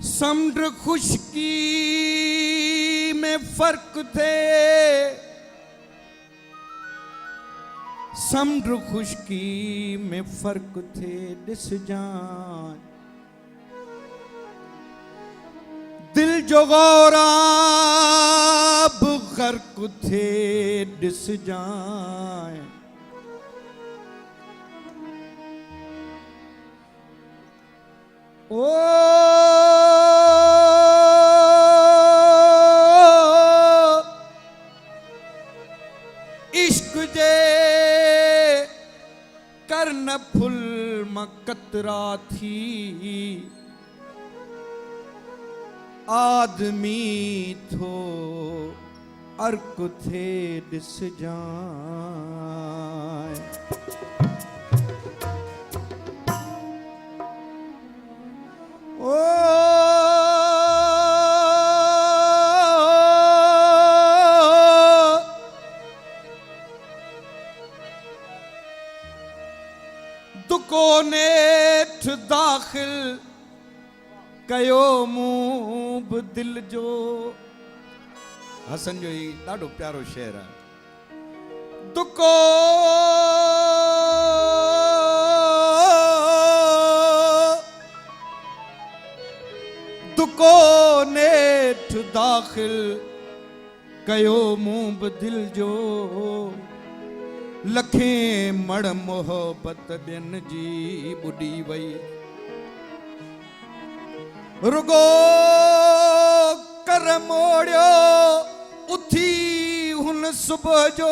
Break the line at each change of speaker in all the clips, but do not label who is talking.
समुद्र खुशकी में फर्क थे, समुद्र खुशकी में फर्क थे दिस जान, दिल जो गौराब गर्क थे दिस जान। ओ इश्क जे कर्ण फुल मकतरा थी, आदमी थो अर्क थे दिस जाए। ओ दुको नेठ दाखिल कयो मूं बि दिल जो। हसन जो ही ॾाढो प्यारो शेर आहे। दुको दुको नेठ दाखिल कयो मूं बि दिल जो, लखें मड़ मोहब्बत ॿियनि जी ॿुॾी वई। रुगो कर मोड़ियो उथी हुन सुबुह जो,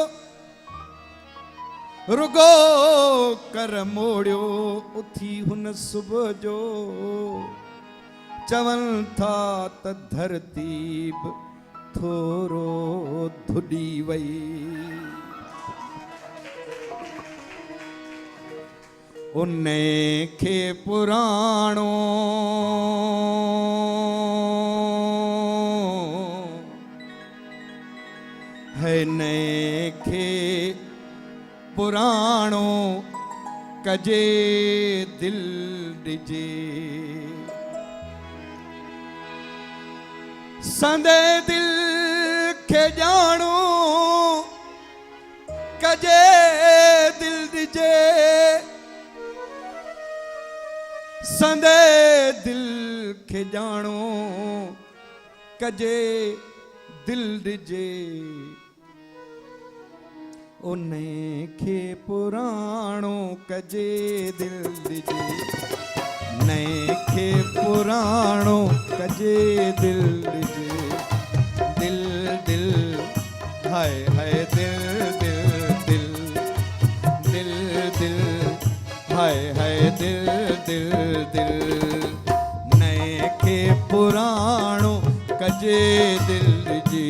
रुगो कर मोड़ियो उथी हुन सुबुह जो। चवनि था त धरती बि थोरो धुॾी वई। उन खे पुराणो है, ने खे पुराणो कजे दिल ॾिजे। संदे दिल खे ॼाणो कजे दिल ॾिजे। संदे दिल खे ॼाणो कजे दिल ॾिजे। उन खे पुराणो कजे दिल ॾिजे। नए खे पुराणो कजे दिल ॾिजे। दिल दिल हाय हाय दिल दिल दिल दिल दिल हाय हाय दिल दिल दिल। नए खे पुराणो कजे दिल ॾिजे।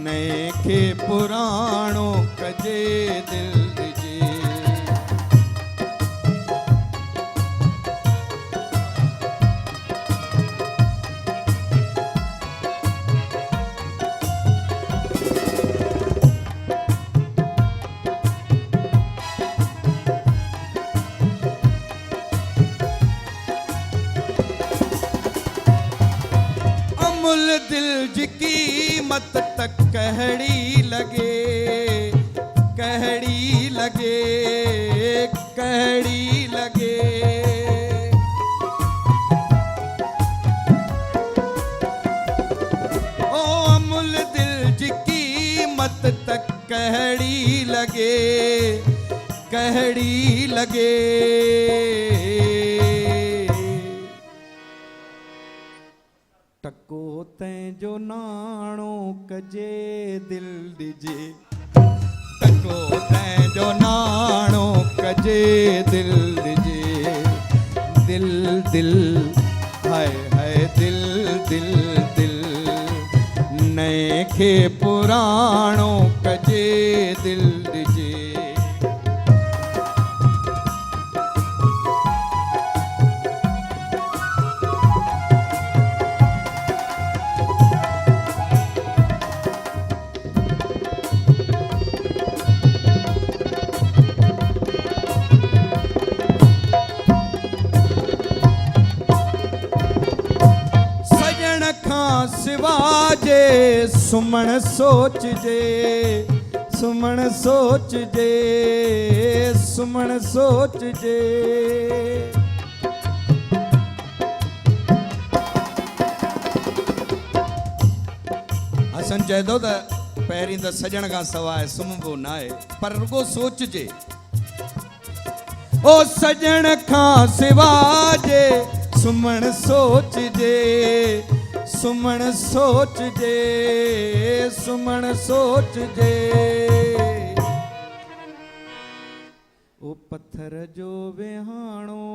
नए खे पुराणो कजे दिल ॾिजे। अमुल दिल जी कीमत तक कहड़ी लगे, कहड़ी लगे, कहड़ी लगे। ओ अमुल दिल जी कीमत तक कहड़ी लगे, कहड़ी लगे। टको तंहिंजो नाणो कजे दिल ॾिजे। टको तंहिंजो नाणो कजे दिल ॾिजे। दिल दिल हाय हाय दिल दिल दिल। नए खे पुराणो कजे दिल ॾिजे। सुमन सोच जे, सुमन सोच जे, सुमन सोच जे। असन चए थो त पहिरीं त सजण खां सवाइ सुम्हबो न आहे, पर रुगो सोच जे। ओ सजण खां सिवाइ जे सुमन सोच जे, सुमन सोच जे, सुमन सोच जे। ओ पत्थर जो विहाणो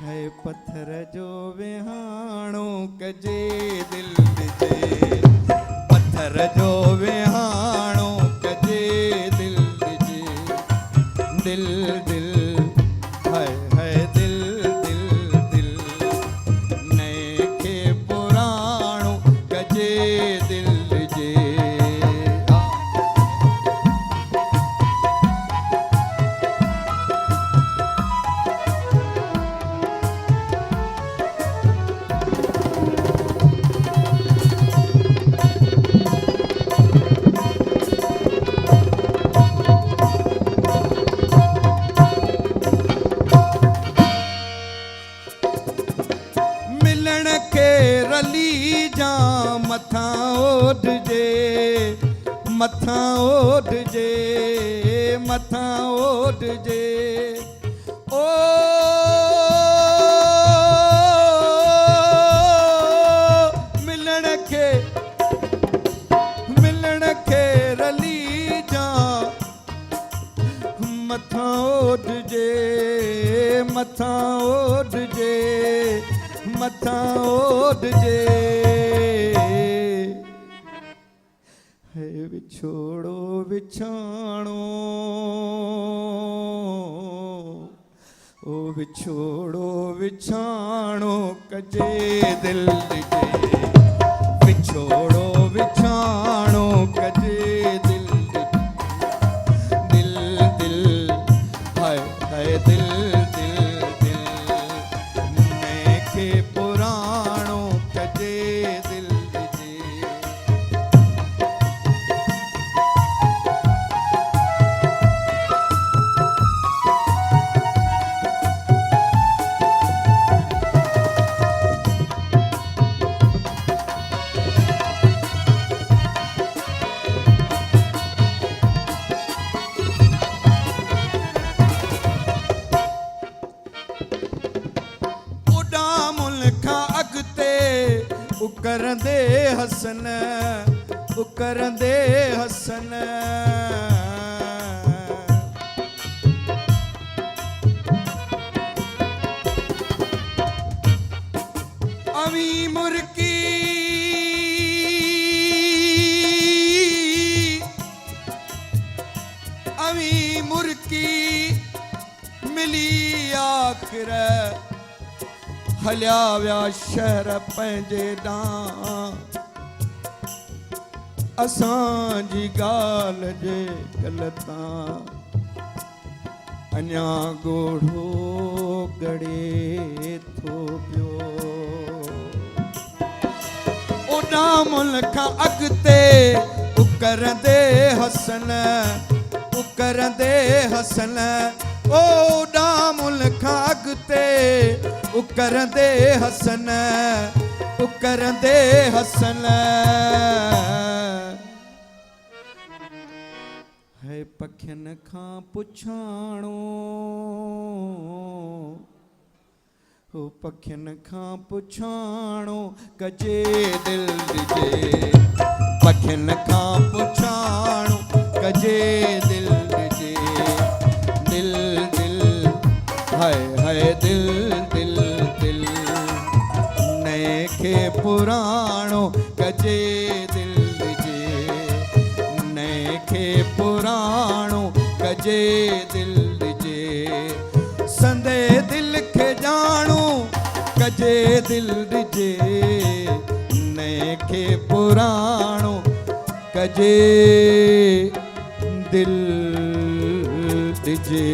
है, पत्थर जो विहाणो कजे दिल जे, पत्थर जो विहाणो कजे दिल जे। दिल दिल है दिल दिल दिल, नए के पुराणो कजे दिल जे। रली जा मथा ओढ़ जे, मथा ओढ़ जे, मथा ओढ़ जे। ओ मिलण के रली जा मथा ओढ़ जे, मथा ओढ़ जे, मथा ओढ़ जे। है विछोड़ो विछाणो, ओ विछोड़ो विछाणो कजे दिल जे, विछोड़ो विछाणो कजे दिल जे। दिल दिल हाय हाय दिल दिल दिल, नए के पुराणो कजे दिल जे। उकरंदे हसन, उकरंदे हसन। अवी मुर्की अवी मुर्की मिली आखिर हलिया विया शहर पंहिंजे ॾांहुं। असांजी ॻाल्हि जे गल तां अञा ॻोढ़ो गड़े थो पियो। ओॾा मुल्क अॻिते उकरंदे हसन, उकरंदे हसन। ओॾा मुल्क अॻिते उकरंदे हसन, उकरंदे हसन। है पखियुनि खां पुछाणो, हो पखियुनि खां पुछाणो कजे दिल जे, पखियुनि खां पुछाणो कजे दिल जे। दिल दिल हाय हाय दिल दिल दिल, नए के पुराणो कजे दिल जे, नए के पुराणो कजे दिल जे। संदे दिल के जाणो कजे दिल जे, नए के पुराणो कजे दिल जे।